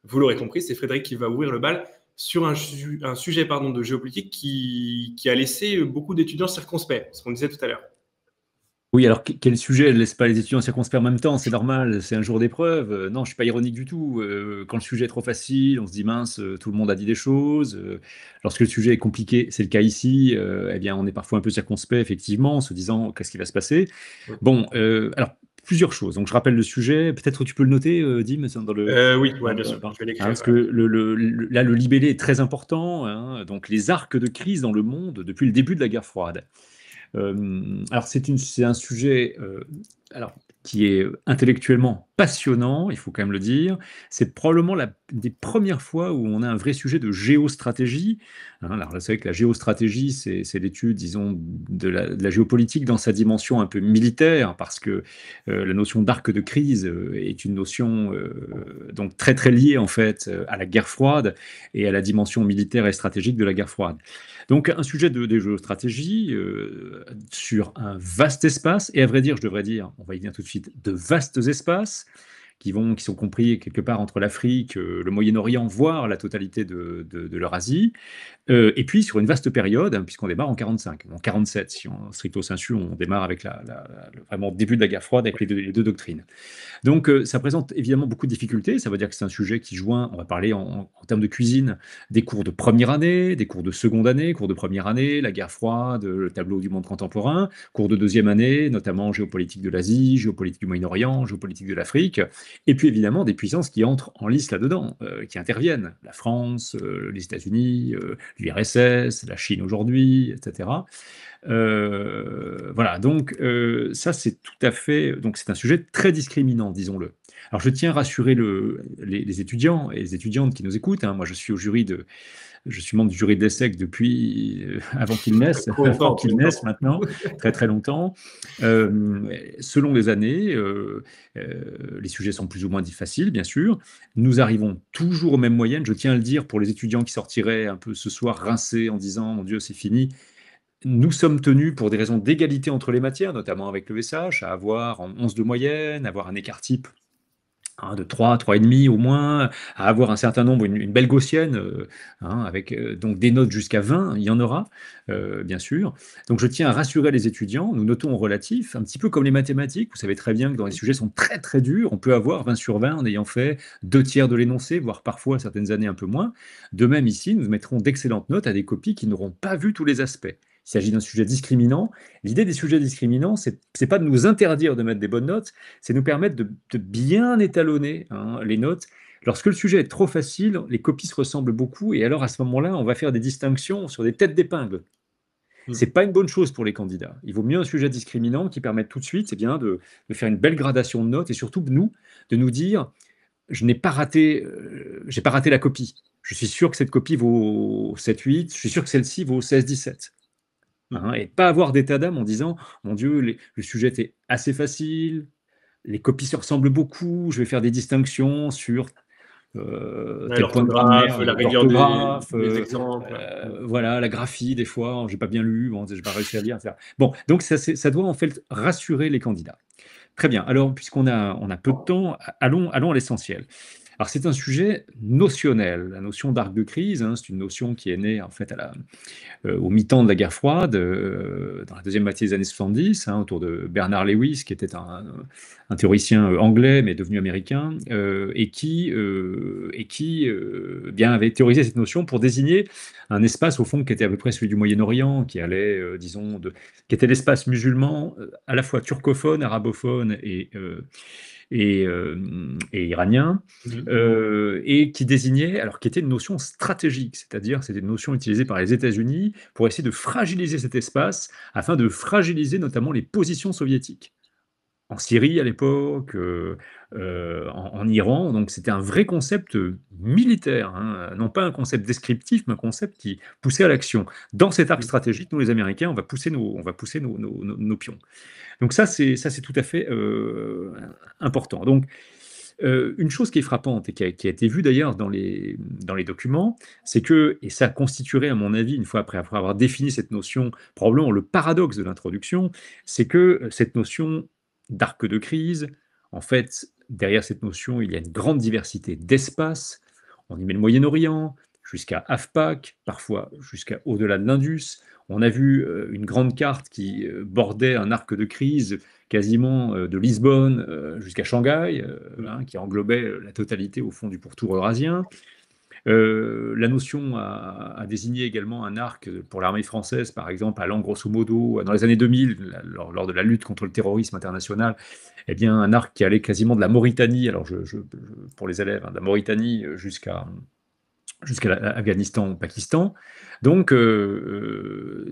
vous l'aurez compris, c'est Frédéric qui va ouvrir le bal sur un sujet de géopolitique qui a laissé beaucoup d'étudiants circonspects, ce qu'on disait tout à l'heure. Oui, alors quel sujet ne laisse pas les étudiants circonspects en même temps? C'est normal, c'est un jour d'épreuve. Non, je ne suis pas ironique du tout. Quand le sujet est trop facile, on se dit mince, tout le monde a dit des choses. Lorsque le sujet est compliqué, c'est le cas ici, eh bien, on est parfois un peu circonspect, effectivement, en se disant qu'est-ce qui va se passer. Oui, Bon, alors, plusieurs choses. Donc, je rappelle le sujet. Peut-être tu peux le noter, Dim, dans le. oui, ouais, bien sûr, je vais l'écrire. Parce que là, le libellé est très important, hein. Donc, les arcs de crise dans le monde depuis le début de la guerre froide. Alors c'est un sujet alors, qui est intellectuellement passionnant, il faut quand même le dire. C'est probablement des premières fois où on a un vrai sujet de géostratégie. Hein. Alors, c'est vrai que la géostratégie, c'est l'étude, disons, de la géopolitique dans sa dimension un peu militaire, parce que la notion d'arc de crise est une notion donc très très liée en fait à la guerre froide et à la dimension militaire et stratégique de la guerre froide. Donc un sujet de géostratégie sur un vaste espace, et à vrai dire, je devrais dire, on va y venir tout de suite, de vastes espaces qui sont compris quelque part entre l'Afrique, le Moyen-Orient, voire la totalité de l'Eurasie. Et puis sur une vaste période, hein, puisqu'on démarre en 45, en 47, si on stricto sensu, on démarre avec vraiment le début de la guerre froide avec les deux doctrines. Donc, ça présente évidemment beaucoup de difficultés. Ça veut dire que c'est un sujet qui joint, on va parler en termes de cuisine, des cours de première année, des cours de seconde année, cours de première année, la guerre froide, le tableau du monde contemporain, cours de deuxième année, notamment géopolitique de l'Asie, géopolitique du Moyen-Orient, géopolitique de l'Afrique, et puis évidemment des puissances qui entrent en lice là-dedans, qui interviennent, la France, les États-Unis, l'URSS, la Chine aujourd'hui, etc. Voilà, donc ça c'est tout à fait, donc c'est un sujet très discriminant, disons-le. Alors je tiens à rassurer les étudiants et les étudiantes qui nous écoutent, hein. Moi je suis membre du jury de l'ESSEC depuis avant qu'ils naissent, Trop avant longtemps, trop qu'ils longtemps. naissent maintenant, très très longtemps. Selon les années, les sujets sont plus ou moins faciles, bien sûr. Nous arrivons toujours aux mêmes moyennes. Je tiens à le dire pour les étudiants qui sortiraient un peu ce soir rincés en disant mon Dieu, c'est fini. Nous sommes tenus, pour des raisons d'égalité entre les matières, notamment avec le VSH, à avoir en 11 de moyenne, avoir un écart type, hein, de 3, 3,5 au moins, à avoir un certain nombre, une belle gaussienne, hein, avec donc des notes jusqu'à 20, il y en aura, bien sûr. Donc je tiens à rassurer les étudiants, nous notons en relatif, un petit peu comme les mathématiques, vous savez très bien que dans les sujets sont très très durs, on peut avoir 20 sur 20 en ayant fait 2 tiers de l'énoncé, voire parfois certaines années un peu moins. De même ici, nous mettrons d'excellentes notes à des copies qui n'auront pas vu tous les aspects. Il s'agit d'un sujet discriminant. L'idée des sujets discriminants, c'est pas de nous interdire de mettre des bonnes notes, c'est nous permettre de bien étalonner, hein, les notes. Lorsque le sujet est trop facile, les copies se ressemblent beaucoup, et alors à ce moment-là, on va faire des distinctions sur des têtes d'épingle. Mm. C'est pas une bonne chose pour les candidats. Il vaut mieux un sujet discriminant qui permette tout de suite, c'est bien de faire une belle gradation de notes, et surtout de nous dire, je n'ai pas raté, j'ai pas raté la copie. Je suis sûr que cette copie vaut 7-8, je suis sûr que celle-ci vaut 16-17. Hein, et pas avoir d'état d'âme en disant, mon Dieu, le sujet était assez facile, les copies se ressemblent beaucoup, je vais faire des distinctions sur Ouais, tel point de l'orthographe, grammaire, la rigueur l'orthographe, des exemples. voilà, la graphie, des fois, j'ai pas bien lu, bon, j'ai pas réussi à lire, etc. Bon, donc ça doit en fait rassurer les candidats. Très bien. Alors, puisqu'on a peu de temps, allons à l'essentiel. Alors, c'est un sujet notionnel. La notion d'arc de crise, hein, c'est une notion qui est née en fait au mi-temps de la guerre froide, dans la deuxième moitié des années 70, hein, autour de Bernard Lewis, qui était un théoricien anglais, mais devenu américain, et qui bien avait théorisé cette notion pour désigner un espace, au fond, qui était à peu près celui du Moyen-Orient, qui allait, disons, qui était l'espace musulman, à la fois turcophone, arabophone et iranien, Mhm. et qui désignait, alors qui était une notion stratégique, c'est-à-dire c'était une notion utilisée par les États-Unis pour essayer de fragiliser cet espace, afin de fragiliser notamment les positions soviétiques. En Syrie à l'époque, en Iran, donc c'était un vrai concept militaire, hein, non pas un concept descriptif, mais un concept qui poussait à l'action. Dans cet arc stratégique, nous les Américains, on va pousser nos pions. Donc ça c'est tout à fait important. Donc une chose qui est frappante et qui a été vue d'ailleurs dans les documents, c'est que, et ça constituerait à mon avis, une fois après avoir défini cette notion, probablement le paradoxe de l'introduction, c'est que cette notion d'arc de crise, en fait, derrière cette notion, il y a une grande diversité d'espaces, On y met le Moyen-Orient, jusqu'à AFPAC, parfois jusqu'à au-delà de l'Indus. On a vu une grande carte qui bordait un arc de crise quasiment de Lisbonne jusqu'à Shanghai, qui englobait la totalité au fond du pourtour eurasien. La notion a désigné également un arc pour l'armée française, par exemple, allant grosso modo, dans les années 2000, lors de la lutte contre le terrorisme international, eh bien, un arc qui allait quasiment de la Mauritanie, alors pour les élèves, de la Mauritanie jusqu'à l'Afghanistan, Pakistan. Donc,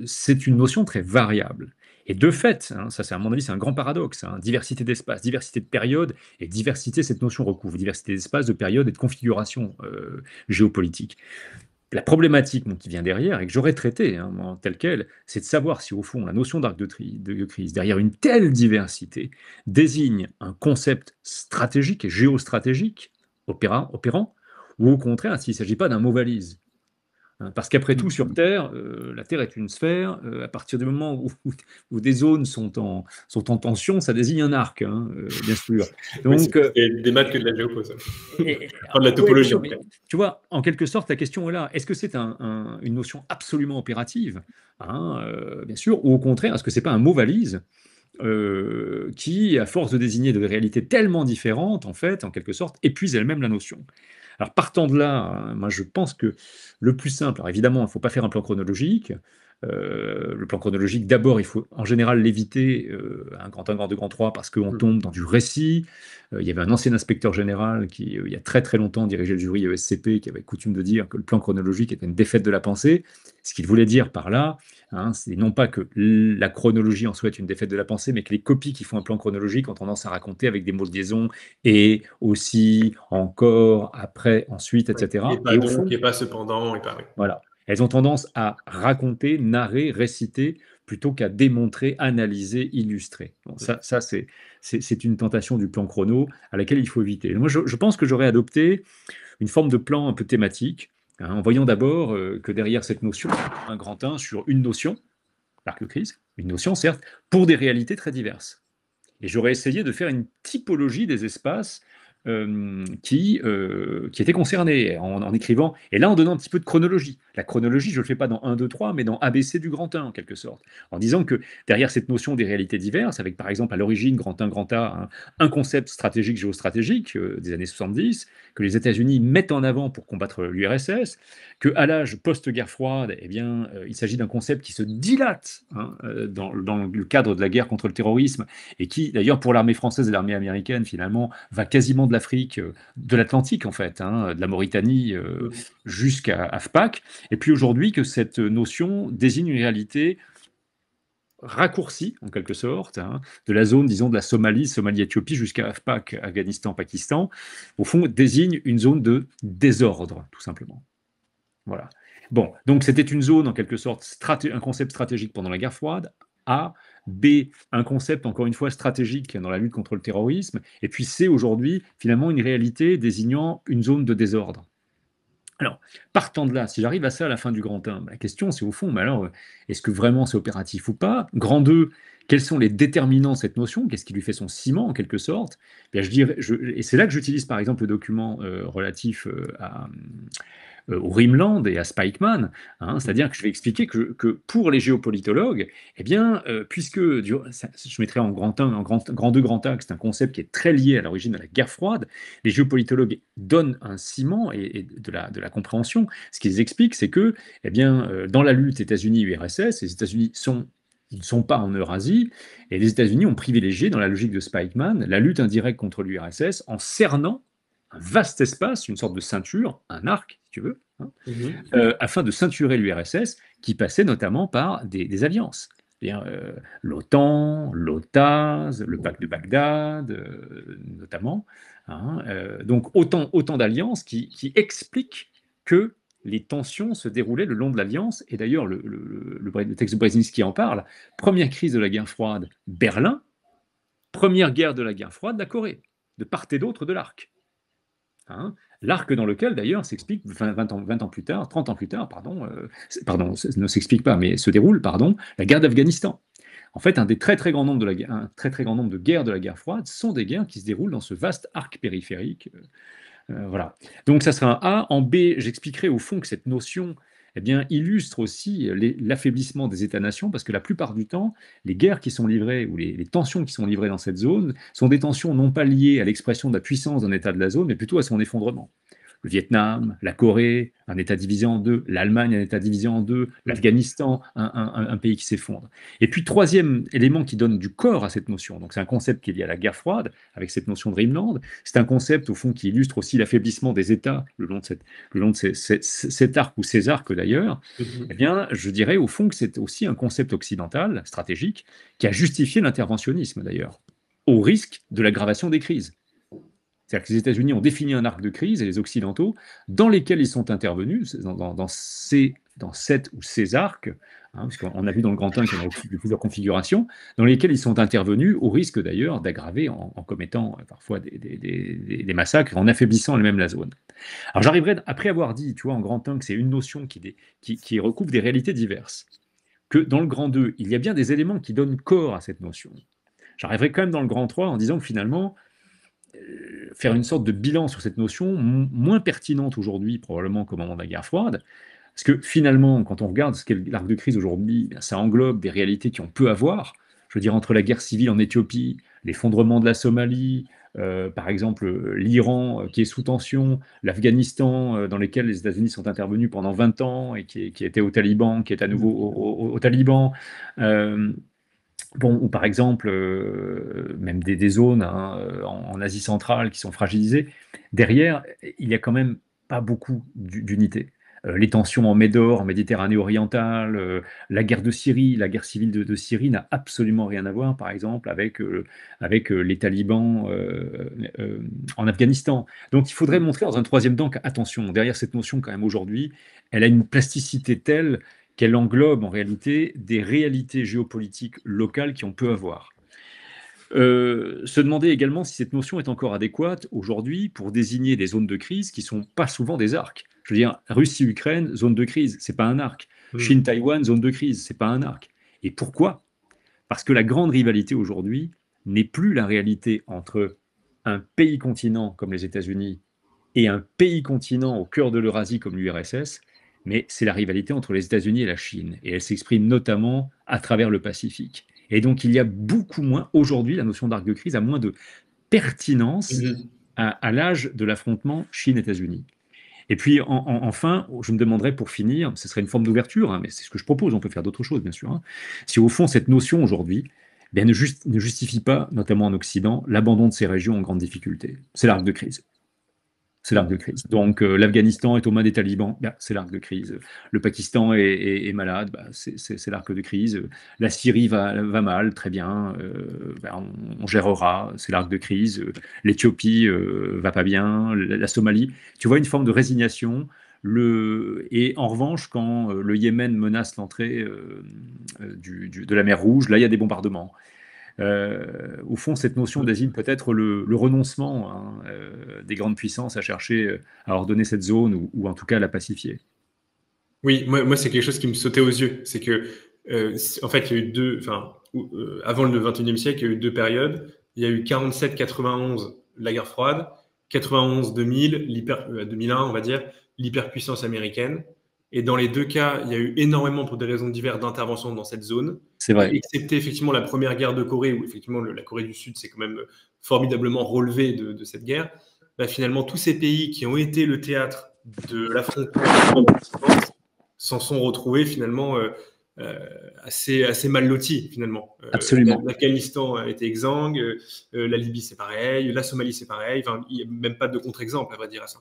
c'est une notion très variable. Et de fait, ça c'est à mon avis, c'est un grand paradoxe, diversité d'espace, diversité de période, et diversité, cette notion recouvre diversité d'espace, de période et de configuration géopolitique. La problématique qui vient derrière, et que j'aurais traité telle quelle, c'est de savoir si au fond la notion d'arc de crise, derrière une telle diversité, désigne un concept stratégique et géostratégique opérant, ou au contraire, s'il ne s'agit pas d'un mot valise. Parce qu'après tout, sur Terre, la Terre est une sphère. À partir du moment où des zones sont en tension, ça désigne un arc, bien sûr. Donc, il y a des maths que de la géopo, ça. Enfin, de la topologie. Oui, tu vois, en quelque sorte, la question est là. Est-ce que c'est une notion absolument opérative, bien sûr, ou au contraire, est-ce que c'est pas un mot valise qui, à force de désigner des réalités tellement différentes, en fait, en quelque sorte, épuise elle-même la notion. Alors, partant de là, moi, je pense que le plus simple, alors évidemment, il ne faut pas faire un plan chronologique. Le plan chronologique, d'abord, il faut en général l'éviter, un grand 1, grand 2, grand 3, parce qu'on tombe dans du récit. Il y avait un ancien inspecteur général qui, il y a très très longtemps, dirigeait le jury ESCP, qui avait coutume de dire que le plan chronologique était une défaite de la pensée. Ce qu'il voulait dire par là, c'est non pas que la chronologie en soi est une défaite de la pensée, mais que les copies qui font un plan chronologique ont tendance à raconter avec des mots de liaison, et aussi, encore, après, ensuite, etc. Et pas donc, et pas cependant, et pas... Oui. Voilà. Elles ont tendance à raconter, narrer, réciter, plutôt qu'à démontrer, analyser, illustrer. Bon, ça c'est une tentation du plan chrono à laquelle il faut éviter. Moi, je pense que j'aurais adopté une forme de plan un peu thématique, en voyant d'abord que derrière cette notion, un grand 1 sur une notion, l'arc de crise, une notion certes, pour des réalités très diverses. Et j'aurais essayé de faire une typologie des espaces qui étaient concernés en écrivant, et là en donnant un petit peu de chronologie. La chronologie, je ne le fais pas dans 1, 2, 3, mais dans ABC du grand 1, en quelque sorte. En disant que derrière cette notion des réalités diverses, avec par exemple à l'origine, grand 1, grand A, un concept stratégique, géostratégique des années 70, que les États-Unis mettent en avant pour combattre l'URSS, qu'à l'âge post-guerre froide, eh bien, il s'agit d'un concept qui se dilate dans le cadre de la guerre contre le terrorisme, et qui, d'ailleurs, pour l'armée française et l'armée américaine, finalement, va quasiment de l'Afrique, de l'Atlantique, en fait, de la Mauritanie jusqu'à AFPAC. Et puis aujourd'hui, que cette notion désigne une réalité raccourcie, en quelque sorte, de la zone, disons, de la Somalie-Éthiopie jusqu'à AFPAC, Afghanistan, Pakistan, au fond, désigne une zone de désordre, tout simplement. Voilà. Bon, donc c'était une zone, en quelque sorte, un concept stratégique pendant la guerre froide. A, B, un concept, encore une fois, stratégique dans la lutte contre le terrorisme. Et puis C, aujourd'hui, finalement, une réalité désignant une zone de désordre. Alors, partant de là, si j'arrive à ça à la fin du grand 1, la question, c'est au fond, mais alors, est-ce que vraiment c'est opératif ou pas? Grand 2, quels sont les déterminants de cette notion? Qu'est-ce qui lui fait son ciment, en quelque sorte? Bien, je dirais, et c'est là que j'utilise, par exemple, le document relatif au Rimland et à Spikeman, c'est-à-dire que je vais expliquer que pour les géopolitologues, eh bien, puisque je mettrai en grand 1, en grand 2, grand A, que c'est un concept qui est très lié à l'origine de la guerre froide, les géopolitologues donnent un ciment et de la compréhension. Ce qu'ils expliquent, c'est que, eh bien, dans la lutte États-Unis-URSS, les États-Unis ne sont pas en Eurasie, et les États-Unis ont privilégié, dans la logique de Spikeman, la lutte indirecte contre l'URSS en cernant un vaste espace, une sorte de ceinture, un arc, si tu veux, afin de ceinturer l'URSS, qui passait notamment par des alliances. L'OTAN, l'OTAS, le pacte de Bagdad, notamment. Donc autant d'alliances qui expliquent que les tensions se déroulaient le long de l'alliance. Et d'ailleurs, le texte de Brzezinski en parle. Première crise de la guerre froide, Berlin. Première guerre de la guerre froide, la Corée, de part et d'autre de l'arc. L'arc dans lequel, d'ailleurs, s'explique 20 ans plus tard, 30 ans plus tard, ne s'explique pas, mais se déroule, la guerre d'Afghanistan. En fait, un très très grand nombre de guerres de la guerre froide sont des guerres qui se déroulent dans ce vaste arc périphérique Voilà. Donc ça sera un A. En B, j'expliquerai au fond que cette notion eh bien, illustre aussi l'affaiblissement des États-nations, parce que la plupart du temps, les guerres qui sont livrées ou les tensions qui sont livrées dans cette zone sont des tensions non pas liées à l'expression de la puissance d'un État de la zone, mais plutôt à son effondrement. Le Vietnam, la Corée, un État divisé en deux, l'Allemagne, un État divisé en deux, l'Afghanistan, un pays qui s'effondre. Et puis, troisième élément qui donne du corps à cette notion, donc c'est un concept qui est lié à la guerre froide, avec cette notion de Dreamland, c'est un concept, au fond, qui illustre aussi l'affaiblissement des États le long de cet arc, ou ces arcs d'ailleurs. Eh Mhm. bien, je dirais, au fond, que c'est aussi un concept occidental, stratégique, qui a justifié l'interventionnisme, d'ailleurs, au risque de l'aggravation des crises. C'est-à-dire que les États-Unis ont défini un arc de crise, et les Occidentaux, dans lesquels ils sont intervenus, dans cette ou ces arcs, parce qu'on a vu dans le Grand 1 qu'il y en a plusieurs configurations, dans lesquels ils sont intervenus, au risque d'ailleurs d'aggraver en commettant parfois des massacres, en affaiblissant même la zone. Alors j'arriverai, après avoir dit, tu vois, en Grand 1 que c'est une notion qui recouvre des réalités diverses, que dans le Grand 2, il y a bien des éléments qui donnent corps à cette notion. J'arriverai quand même dans le Grand 3 en disant que finalement, faire une sorte de bilan sur cette notion, moins pertinente aujourd'hui probablement qu'au moment de la guerre froide, parce que finalement, quand on regarde ce qu'est l'arc de crise aujourd'hui, ça englobe des réalités qui ont peu à voir. Je veux dire, entre la guerre civile en Éthiopie, l'effondrement de la Somalie, par exemple l'Iran qui est sous tension, l'Afghanistan dans lequel les États-Unis sont intervenus pendant 20 ans et qui était au Taliban, qui est à nouveau au Taliban. Euh, Bon, ou par exemple, même des zones en Asie centrale qui sont fragilisées, derrière, il n'y a quand même pas beaucoup d'unité. Les tensions en Médor, en Méditerranée orientale, la guerre de Syrie, la guerre civile de Syrie n'a absolument rien à voir, par exemple, avec les talibans en Afghanistan. Donc il faudrait montrer dans un troisième temps qu'attention, derrière cette notion quand même aujourd'hui, elle a une plasticité telle qu'elle englobe en réalité des réalités géopolitiques locales qui ont peu à voir. Se demander également si cette notion est encore adéquate aujourd'hui pour désigner des zones de crise qui ne sont pas souvent des arcs. Je veux dire, Russie-Ukraine, zone de crise, c'est pas un arc. Mhm. Chine-Taïwan, zone de crise, c'est pas un arc. Et pourquoi? Parce que la grande rivalité aujourd'hui n'est plus la réalité entre un pays continent comme les États-Unis et un pays continent au cœur de l'Eurasie comme l'URSS, mais c'est la rivalité entre les États-Unis et la Chine. Et elle s'exprime notamment à travers le Pacifique. Et donc il y a beaucoup moins, aujourd'hui, la notion d'arc de crise a moins de pertinence Mhm. à l'âge de l'affrontement Chine-États-Unis. Et puis enfin, je me demanderais pour finir, ce serait une forme d'ouverture, mais c'est ce que je propose, on peut faire d'autres choses bien sûr, si au fond cette notion aujourd'hui ne justifie pas, notamment en Occident, l'abandon de ces régions en grande difficulté. C'est l'arc de crise. C'est l'arc de crise. Donc l'Afghanistan est aux mains des talibans, bah, c'est l'arc de crise. Le Pakistan est malade, bah, c'est l'arc de crise. La Syrie va mal, très bien, bah, on gérera, c'est l'arc de crise. L'Éthiopie va pas bien, la Somalie. Tu vois une forme de résignation. Et en revanche, quand le Yémen menace l'entrée de la mer Rouge, là il y a des bombardements. Au fond, cette notion désigne peut-être le renoncement des grandes puissances à chercher à ordonner cette zone ou en tout cas à la pacifier. Oui, moi c'est quelque chose qui me sautait aux yeux. C'est que, en fait, il y a eu avant le 21e siècle, il y a eu deux périodes. Il y a eu 47-91, la guerre froide, 91-2000, 2001, on va dire, l'hyperpuissance américaine. Et dans les deux cas, il y a eu énormément, pour des raisons diverses, d'interventions dans cette zone. C'est Et vrai, excepté effectivement la première guerre de Corée, où effectivement la Corée du Sud s'est quand même formidablement relevé de cette guerre, bah, finalement, tous ces pays qui ont été le théâtre de l'affrontement des grandes puissances s'en sont retrouvés finalement assez mal lotis finalement. absolument, L'Afghanistan a été exsangue, la Libye c'est pareil, la Somalie c'est pareil. Enfin, il n'y a même pas de contre-exemple à vrai dire à ça.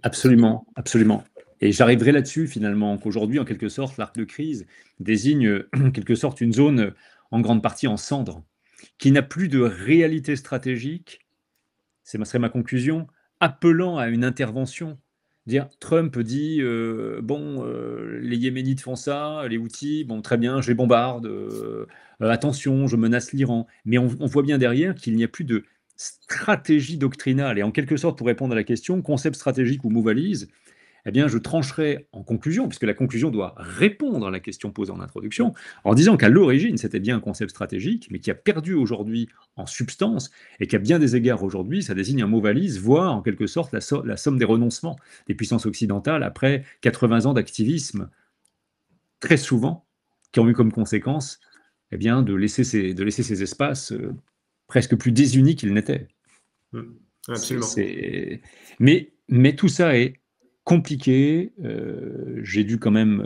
absolument, absolument. Et j'arriverai là-dessus finalement, qu'aujourd'hui, en quelque sorte, l'arc de crise désigne en quelque sorte une zone en grande partie en cendres, qui n'a plus de réalité stratégique, serait ma conclusion, appelant à une intervention. Dire, Trump dit bon, les Yéménites font ça, les Houthis, bon, très bien, je les bombarde, attention, je menace l'Iran. Mais on voit bien derrière qu'il n'y a plus de stratégie doctrinale. Et en quelque sorte, pour répondre à la question, concept stratégique ou mot valise, eh bien, je trancherai en conclusion, puisque la conclusion doit répondre à la question posée en introduction, en disant qu'à l'origine, c'était bien un concept stratégique, mais qui a perdu aujourd'hui en substance, et qu'à bien des égards aujourd'hui, ça désigne un mot valise, voire en quelque sorte la somme des renoncements des puissances occidentales après 80 ans d'activisme, très souvent, qui ont eu comme conséquence eh bien, de laisser ces espaces presque plus désunis qu'ils n'étaient. Absolument. Mais tout ça est compliqué. J'ai dû quand même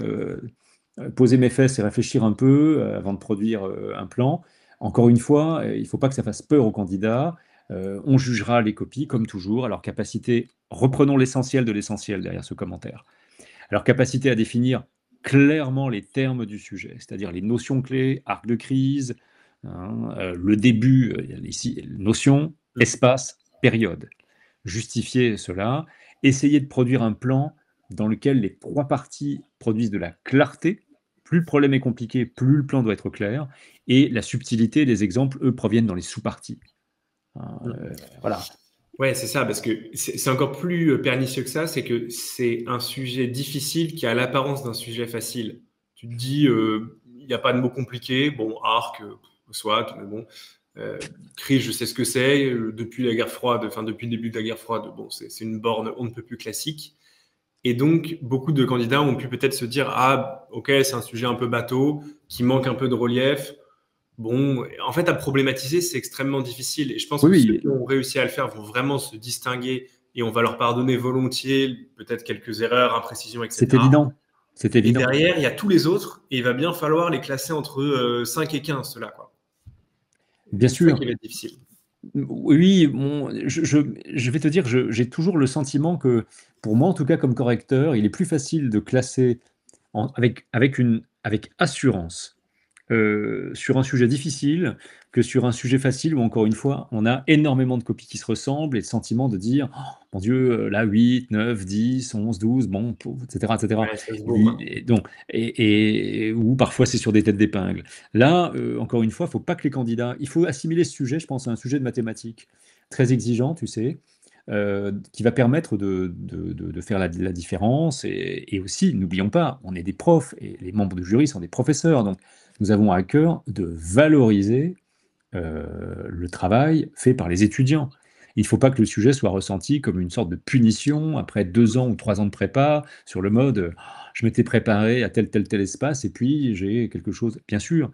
poser mes fesses et réfléchir un peu avant de produire un plan. Encore une fois, il ne faut pas que ça fasse peur aux candidats. On jugera les copies, comme toujours, à leur capacité. Reprenons l'essentiel de l'essentiel derrière ce commentaire. À leur capacité à définir clairement les termes du sujet, c'est-à-dire les notions clés, arc de crise, hein, le début, ici, notion, espace, période. Justifier cela, essayer de produire un plan dans lequel les trois parties produisent de la clarté. Plus le problème est compliqué, plus le plan doit être clair, et la subtilité des exemples, eux, proviennent dans les sous-parties. Voilà. Ouais, c'est ça, parce que c'est encore plus pernicieux que ça, c'est que c'est un sujet difficile qui a l'apparence d'un sujet facile. Tu te dis, il n'y a pas de mots compliqués, bon, arc, soit, mais bon, crise, je sais ce que c'est, depuis la guerre froide, enfin depuis le début de la guerre froide, bon, c'est une borne on ne peut plus classique. Et donc, beaucoup de candidats ont pu peut-être se dire, ah, ok, c'est un sujet un peu bateau, qui manque un peu de relief. Bon, en fait, à problématiser, c'est extrêmement difficile. Et je pense Oui, que ceux oui, qui ont réussi à le faire vont vraiment se distinguer et on va leur pardonner volontiers peut-être quelques erreurs, imprécisions, c'est etc. évident. C'est Et évident. derrière, il y a tous les autres et il va bien falloir les classer entre 5 et 15, ceux-là, quoi. Bien C'est ça sûr. qui va être difficile. Oui, bon, je vais te dire, j'ai toujours le sentiment que, pour moi en tout cas comme correcteur, il est plus facile de classer avec assurance sur un sujet difficile que sur un sujet facile où, encore une fois, on a énormément de copies qui se ressemblent et le sentiment de dire oh, mon Dieu, là, 8, 9, 10, 11, 12, bon, etc. etc. Ouais, ça se vaut, quoi. Ou parfois c'est sur des têtes d'épingle. Là, encore une fois, il ne faut pas que les candidats. Il faut assimiler ce sujet, je pense, à un sujet de mathématiques très exigeant, tu sais. Qui va permettre de faire la différence. Et aussi, n'oublions pas, on est des profs et les membres du jury sont des professeurs. Donc, nous avons à cœur de valoriser le travail fait par les étudiants. Il ne faut pas que le sujet soit ressenti comme une sorte de punition après 2 ans ou 3 ans de prépa, sur le mode je m'étais préparé à tel espace et puis j'ai quelque chose. Bien sûr,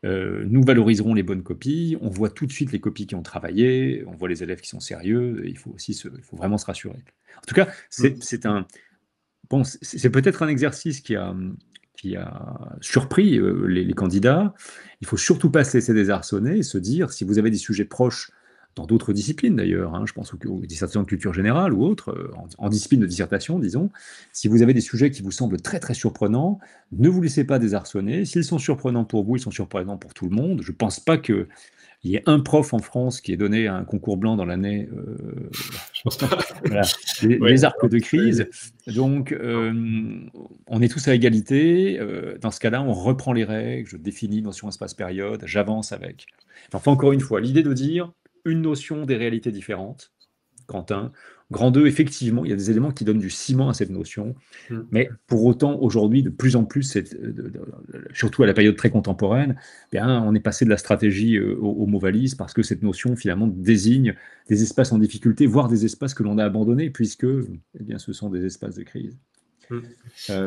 nous valoriserons les bonnes copies, on voit tout de suite les copies qui ont travaillé, on voit les élèves qui sont sérieux, il faut aussi il faut vraiment se rassurer. En tout cas, Mm. c'est peut-être un exercice qui a surpris les candidats. Il faut surtout pas se laisser désarçonner et se dire, si vous avez des sujets proches dans d'autres disciplines d'ailleurs, hein, je pense aux dissertations de culture générale ou autres, en discipline de dissertation, disons, si vous avez des sujets qui vous semblent très très surprenants, ne vous laissez pas désarçonner. S'ils sont surprenants pour vous, ils sont surprenants pour tout le monde. Je ne pense pas qu'il y ait un prof en France qui ait donné un concours blanc dans l'année. Je pense pas. Voilà, Ouais, les arcs de crise. Donc, on est tous à égalité. Dans ce cas-là, on reprend les règles, je définis notion espace-période, j'avance avec. Enfin, encore une fois, l'idée de dire une notion des réalités différentes. Quentin. Grand 2, effectivement, il y a des éléments qui donnent du ciment à cette notion. Mm. Mais pour autant, aujourd'hui, de plus en plus, surtout à la période très contemporaine, eh bien, on est passé de la stratégie au mot valise parce que cette notion, finalement, désigne des espaces en difficulté, voire des espaces que l'on a abandonnés, puisque eh bien, ce sont des espaces de crise. Mm.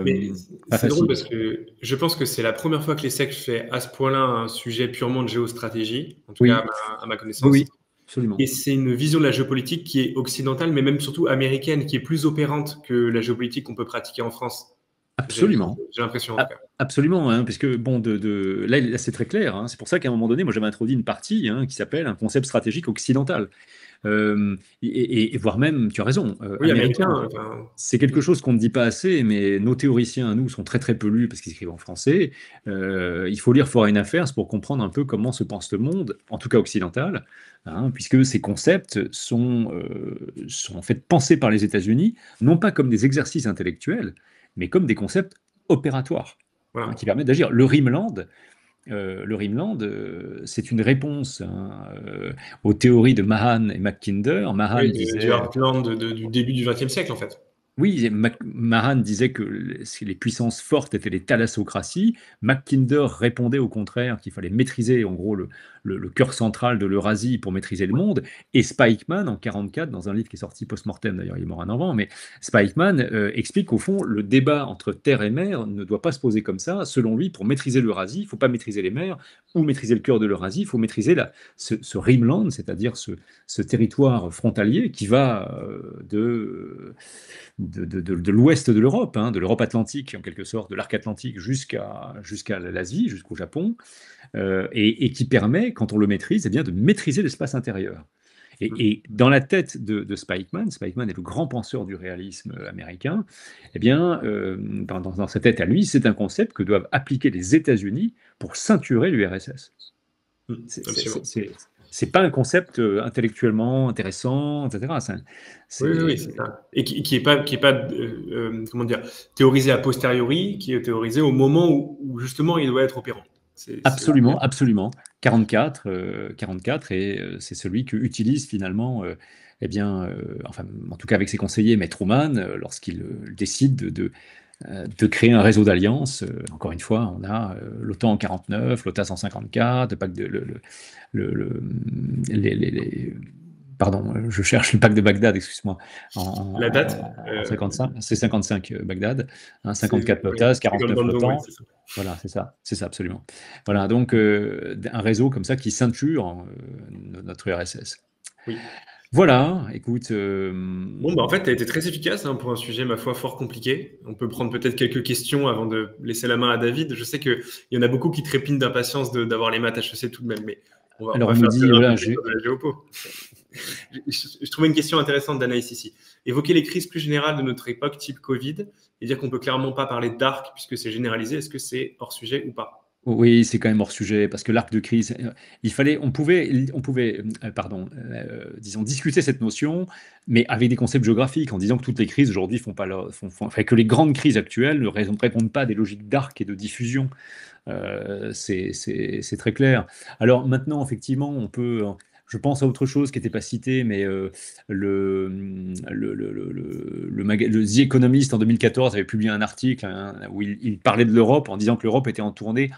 Mais Pas c'est drôle facile. parce que je pense que c'est la première fois que l'ESSEC fait à ce point-là un sujet purement de géostratégie, en tout cas Oui, à ma oui, connaissance. oui, absolument. Et c'est une vision de la géopolitique qui est occidentale, mais même surtout américaine, qui est plus opérante que la géopolitique qu'on peut pratiquer en France. Absolument. J'ai l'impression en tout cas. Absolument, hein, puisque bon, là c'est très clair. Hein, c'est pour ça qu'à un moment donné, moi j'avais introduit une partie qui s'appelle un concept stratégique occidental. Et voire même, tu as raison, Oui, américain. américain. Enfin, C'est quelque chose qu'on ne dit pas assez, mais nos théoriciens à nous sont très très peu lus parce qu'ils écrivent en français. Il faut lire Foreign Affairs pour comprendre un peu comment se pense le monde, en tout cas occidental, hein, puisque ces concepts sont en fait pensés par les États-Unis, non pas comme des exercices intellectuels, mais comme des concepts opératoires, voilà. qui permettent d'agir. Le Rimland, c'est une réponse aux théories de Mahan et Mackinder. Mahan Oui, du disait Heartland du début du XXe siècle en fait. Oui, Mahan disait que les puissances fortes étaient les thalassocraties. Mackinder répondait au contraire qu'il fallait maîtriser en gros le cœur central de l'Eurasie pour maîtriser le monde. Et Spikeman, en 1944, dans un livre qui est sorti post-mortem, d'ailleurs il est mort un an avant, mais Spikeman explique qu'au fond, le débat entre terre et mer ne doit pas se poser comme ça. Selon lui, pour maîtriser l'Eurasie, il ne faut pas maîtriser les mers ou maîtriser le cœur de l'Eurasie, il faut maîtriser ce Rimland, c'est-à-dire ce territoire frontalier qui va de l'ouest de l'Europe, hein, de l'Europe atlantique en quelque sorte, de l'arc atlantique jusqu'à l'Asie, jusqu'au Japon, et qui permet, quand on le maîtrise, eh bien, de maîtriser l'espace intérieur. Et dans la tête de Spikeman, Spikeman est le grand penseur du réalisme américain, eh bien, dans sa tête à lui, c'est un concept que doivent appliquer les États-Unis pour ceinturer l'URSS. C'est pas un concept intellectuellement intéressant, etc. Oui, c'est ça. Et qui est pas, comment dire, théorisé a posteriori, qui est théorisé au moment où justement il doit être opérant. Absolument, absolument. 44, et c'est celui que utilise finalement, eh bien, enfin, en tout cas avec ses conseillers, Maître Truman, lorsqu'il décide de créer un réseau d'alliances. Encore une fois, on a l'OTAN en 49, l'OTAN en 54, pardon, je cherche le pacte de Bagdad, excuse-moi, La date en 55, c'est 55 Bagdad, hein, 54 l'OTAN, 49 l'OTAN. Voilà, c'est ça absolument. Voilà, donc un réseau comme ça qui ceinture notre URSS. Oui. Voilà, écoute. Bon, en fait, tu as été très efficace pour un sujet, ma foi, fort compliqué. On peut prendre peut-être quelques questions avant de laisser la main à David. Je sais qu'il y en a beaucoup qui trépignent d'impatience d'avoir les maths HEC tout de même, mais on va faire dit, voilà, de la géopo. Je trouvais une question intéressante d'Anaïs ici. Évoquer les crises plus générales de notre époque, type Covid, et dire qu'on ne peut clairement pas parler de dark puisque c'est généralisé. Est-ce que c'est hors sujet ou pas? Oui, c'est quand même hors sujet, parce que l'arc de crise, on pouvait disons, discuter cette notion, mais avec des concepts géographiques, en disant que toutes les crises aujourd'hui que les grandes crises actuelles ne répondent pas à des logiques d'arc et de diffusion. C'est très clair. Alors maintenant, effectivement, on peut. Je pense à autre chose qui n'était pas cité, mais le The Economist en 2014 avait publié un article où il parlait de l'Europe en disant que l'Europe était entourée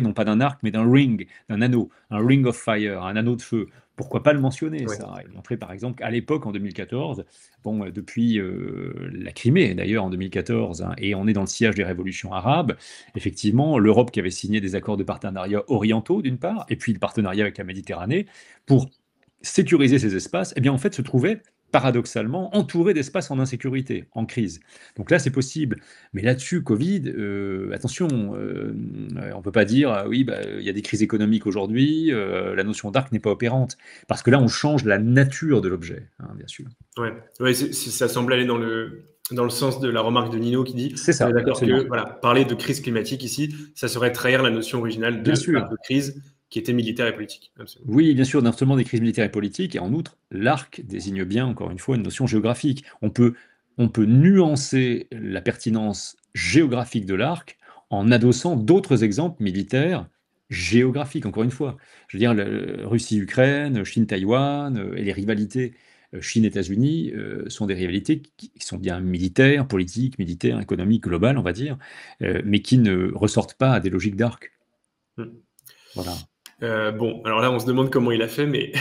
non pas d'un arc, mais d'un ring, d'un anneau, un ring of fire, un anneau de feu. Pourquoi pas le mentionner, ça? Il montrait par exemple qu'à l'époque, en 2014, depuis la Crimée d'ailleurs en 2014, et on est dans le sillage des révolutions arabes, effectivement, l'Europe qui avait signé des accords de partenariat orientaux d'une part, et puis le partenariat avec la Méditerranée, pour sécuriser ces espaces, eh bien en fait se trouvait paradoxalement entouré d'espaces en insécurité, en crise. Donc là, c'est possible. Mais là-dessus, Covid, attention, on ne peut pas dire, oui, il y a des crises économiques aujourd'hui, la notion d'arc n'est pas opérante. Parce que là, on change la nature de l'objet, bien sûr. Ouais, ça semble aller dans le sens de la remarque de Nino qui dit, c'est ça, on est d'accord que parler de crise climatique ici, ça serait trahir la notion originale de crise qui était militaire et politique. Absolument. Oui, bien sûr, non seulement des crises militaires et politiques, et en outre, l'arc désigne bien, encore une fois, une notion géographique. On peut nuancer la pertinence géographique de l'arc en adossant d'autres exemples militaires géographiques, encore une fois. Je veux dire, Russie-Ukraine, Chine-Taïwan, et les rivalités Chine-États-Unis sont des rivalités qui sont bien militaires, politiques, militaires, économiques, globales, on va dire, mais qui ne ressortent pas à des logiques d'arc. Voilà. Bon, alors là, on se demande comment il a fait, mais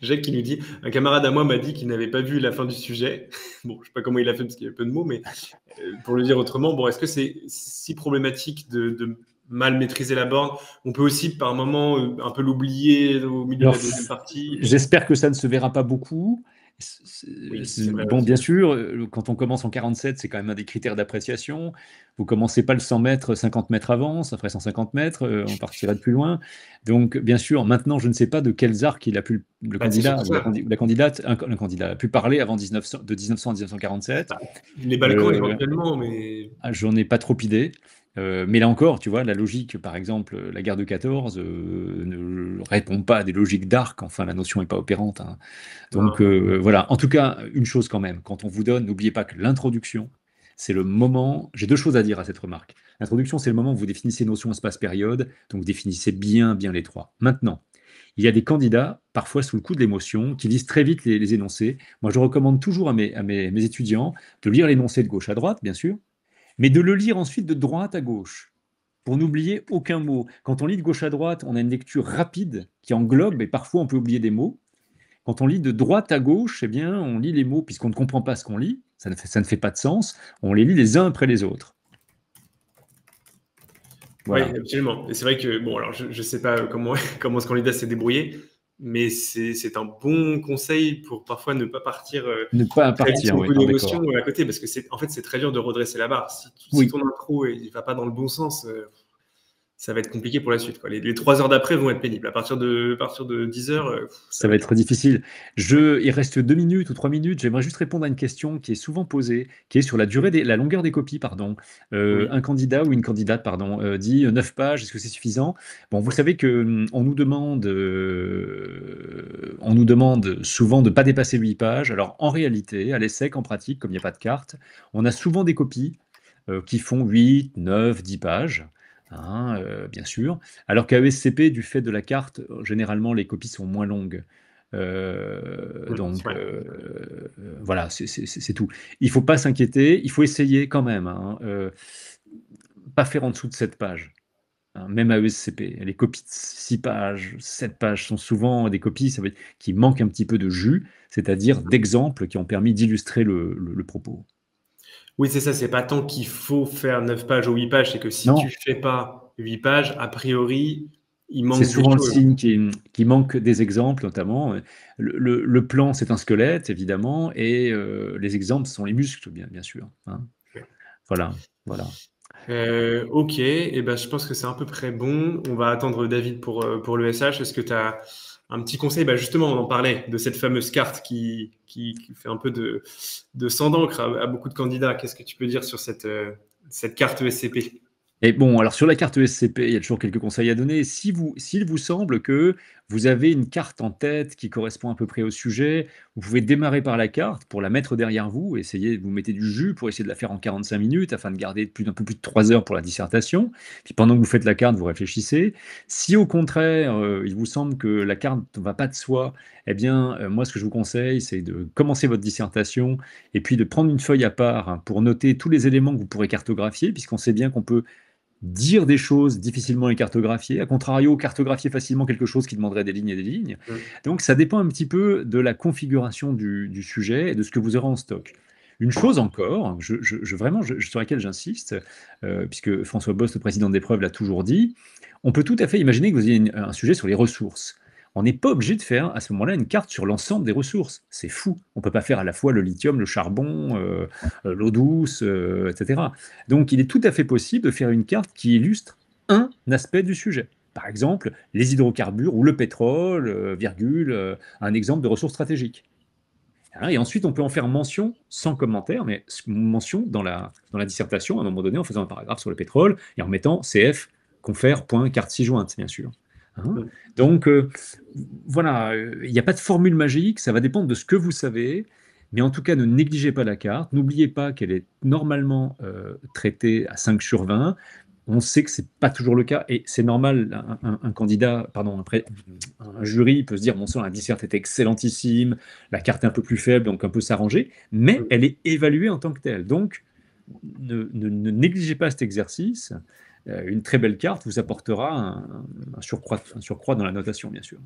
Jacques qui nous dit, un camarade à moi m'a dit qu'il n'avait pas vu la fin du sujet. Bon, je ne sais pas comment il a fait parce qu'il y a peu de mots, mais pour le dire autrement, bon, est-ce que c'est si problématique de mal maîtriser la borne? On peut aussi, par moment, un peu l'oublier au milieu de la deuxième partie. J'espère que ça ne se verra pas beaucoup. Bien sûr, quand on commence en 47, c'est quand même un des critères d'appréciation. Vous commencez pas le 100 mètres, 50 mètres avant, ça ferait 150 mètres, on partirait de plus loin. Donc, bien sûr, maintenant, je ne sais pas de quels arcs il a pu, le candidat a pu parler avant de 1900 à 1947. Les Balkans, éventuellement, mais... J'en ai pas trop idée. Mais là encore, tu vois, la logique, par exemple, la guerre de 14 ne répond pas à des logiques d'arc, enfin la notion n'est pas opérante. Donc voilà, en tout cas, une chose quand même, quand on vous donne, n'oubliez pas que l'introduction, c'est le moment, j'ai deux choses à dire à cette remarque. L'introduction, c'est le moment où vous définissez notion espace-période, donc vous définissez bien les trois. Maintenant, Il y a des candidats, parfois sous le coup de l'émotion, qui lisent très vite les énoncés. Moi, je recommande toujours à mes étudiants de lire l'énoncé de gauche à droite, bien sûr, mais de le lire ensuite de droite à gauche, pour n'oublier aucun mot. Quand on lit de gauche à droite, on a une lecture rapide qui englobe, et parfois on peut oublier des mots. Quand on lit de droite à gauche, eh bien, on lit les mots, puisqu'on ne comprend pas ce qu'on lit, ça ne fait pas de sens, on les lit les uns après les autres. Oui, Voilà. absolument. Et c'est vrai que, bon, alors je ne sais pas comment ce candidat s'est débrouillé, mais c'est un bon conseil pour parfois ne pas partir Ne pas très vite partir, sur le oui, coup non, d'émotion d'accord. à côté, parce que en fait, c'est très dur de redresser la barre. Si Oui, ton intro ne va pas dans le bon sens, ça va être compliqué pour la suite, quoi. Les 3 heures d'après vont être pénibles. À partir de 10 heures, ça ça va va être être difficile. Il reste 2 minutes ou 3 minutes. J'aimerais juste répondre à une question qui est souvent posée, qui est sur la longueur des copies, pardon. oui. Un candidat ou une candidate, pardon, dit 9 pages, est-ce que c'est suffisant? Bon, vous savez que on nous demande souvent de ne pas dépasser 8 pages. Alors, en réalité, à l'ESSEC, en pratique, comme il n'y a pas de carte, on a souvent des copies qui font 8, 9, 10 pages, hein, bien sûr. Alors qu'à ESCP, du fait de la carte, généralement, les copies sont moins longues. Donc, Ouais. voilà, c'est tout. Il ne faut pas s'inquiéter, il faut essayer quand même, hein, pas faire en dessous de 7 pages, hein, même à ESCP. Les copies de 6 pages, 7 pages sont souvent des copies qui manquent un petit peu de jus, c'est-à-dire d'exemples qui ont permis d'illustrer le propos. Oui, c'est ça, c'est pas tant qu'il faut faire 9 pages ou 8 pages, c'est que si tu Non, fais pas 8 pages, a priori, il c'est manque des souvent le choses. signe qui manque des exemples, notamment. Le plan, c'est un squelette, évidemment, et les exemples sont les muscles, bien sûr, hein. Voilà, voilà. Ok, et ben, je pense que c'est à peu près bon. On va attendre David pour le SH. Est-ce que tu as un petit conseil? Bah, justement, on en parlait de cette fameuse carte qui fait un peu de sang d'encre à beaucoup de candidats. Qu'est-ce que tu peux dire sur cette carte ESCP? Et bon, alors sur la carte ESCP, il y a toujours quelques conseils à donner. S'il vous semble que vous avez une carte en tête qui correspond à peu près au sujet, vous pouvez démarrer par la carte pour la mettre derrière vous, essayer, vous mettez du jus pour essayer de la faire en 45 minutes afin de garder un peu plus de 3 heures pour la dissertation. Puis pendant que vous faites la carte, vous réfléchissez. Si au contraire, il vous semble que la carte ne va pas de soi, eh bien, moi, ce que je vous conseille, c'est de commencer votre dissertation et puis de prendre une feuille à part, hein, pour noter tous les éléments que vous pourrez cartographier, puisqu'on sait bien qu'on peut dire des choses difficilement les cartographier, à contrario, cartographier facilement quelque chose qui demanderait des lignes et des lignes. Mm. Donc ça dépend un petit peu de la configuration du sujet et de ce que vous aurez en stock. Une chose encore, sur laquelle j'insiste, puisque François Bost, le président d'épreuve, l'a toujours dit, on peut tout à fait imaginer que vous ayez un sujet sur les ressources. On n'est pas obligé de faire à ce moment-là une carte sur l'ensemble des ressources. C'est fou. On ne peut pas faire à la fois le lithium, le charbon, l'eau douce, etc. Donc il est tout à fait possible de faire une carte qui illustre un aspect du sujet. Par exemple, les hydrocarbures ou le pétrole, virgule, un exemple de ressources stratégiques. Hein, et ensuite, on peut en faire mention sans commentaire, mais mention dans la dissertation, à un moment donné, en faisant un paragraphe sur le pétrole et en mettant CF, confère, point, carte ci-jointe, bien sûr. Hein. Mm. Donc, voilà, il n'y a pas de formule magique, ça va dépendre de ce que vous savez, mais en tout cas, ne négligez pas la carte, n'oubliez pas qu'elle est normalement traitée à 5 sur 20. On sait que ce n'est pas toujours le cas, et c'est normal, un candidat, pardon, un jury peut se dire, bon sang, la disserte est excellentissime, la carte est un peu plus faible, donc on peut s'arranger, mais Mm. elle est évaluée en tant que telle. Donc, ne négligez pas cet exercice. Une très belle carte vous apportera un surcroît dans la notation, bien sûr.